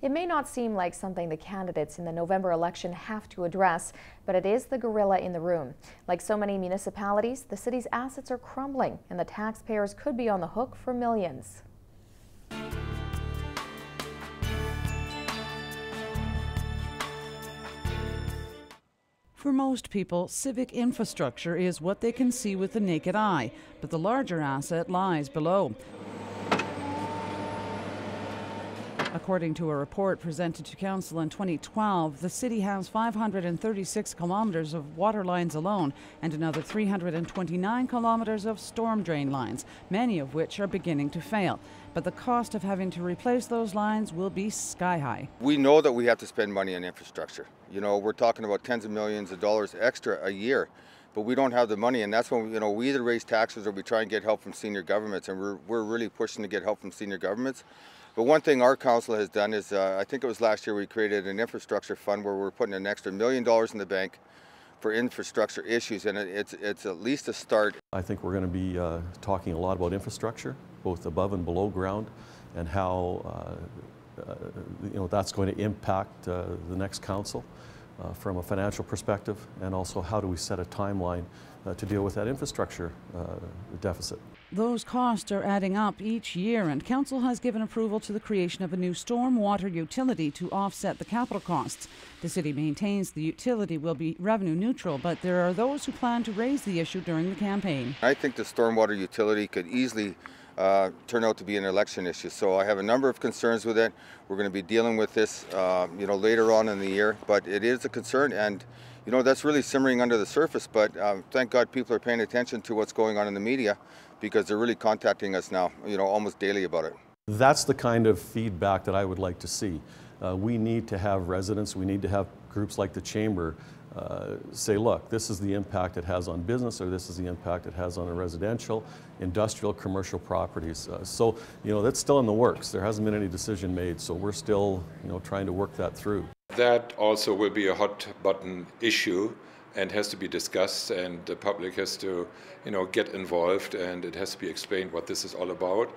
It may not seem like something the candidates in the November election have to address, but it is the gorilla in the room. Like so many municipalities, the city's assets are crumbling, and the taxpayers could be on the hook for millions. For most people, civic infrastructure is what they can see with the naked eye, but the larger asset lies below. According to a report presented to Council in 2012, the city has 536 kilometres of water lines alone and another 329 kilometres of storm drain lines, many of which are beginning to fail. But the cost of having to replace those lines will be sky high. We know that we have to spend money on infrastructure. You know, we're talking about tens of millions of dollars extra a year, but we don't have the money, and that's when, we either raise taxes or we try and get help from senior governments, and we're really pushing to get help from senior governments. But one thing our council has done is, I think it was last year, we created an infrastructure fund where we're putting an extra $1 million in the bank for infrastructure issues, and it's at least a start. I think we're going to be talking a lot about infrastructure, both above and below ground, and how that's going to impact the next council from a financial perspective, and also how do we set a timeline to deal with that infrastructure deficit. Those costs are adding up each year, and Council has given approval to the creation of a new storm water utility to offset the capital costs. The city maintains the utility will be revenue neutral, but there are those who plan to raise the issue during the campaign. I think the stormwater utility could easily turn out to be an election issue. So I have a number of concerns with it. We're going to be dealing with this later on in the year, but it is a concern, and that's really simmering under the surface. But thank God people are paying attention to what's going on in the media, because they're really contacting us now, almost daily about it. That's the kind of feedback that I would like to see. We need to have residents, we need to have groups like the Chamber say, look, this is the impact it has on business, or this is the impact it has on a residential, industrial, commercial properties. So that's still in the works. There hasn't been any decision made, so we're still trying to work that through. That also will be a hot button issue and has to be discussed, and the public has to get involved, and it has to be explained what this is all about.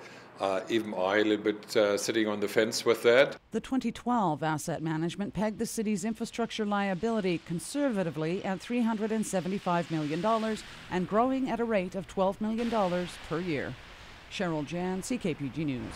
Even I a little bit sitting on the fence with that. The 2012 asset management pegged the city's infrastructure liability conservatively at $375 million and growing at a rate of $12 million per year. Cheryl Jan, CKPG News.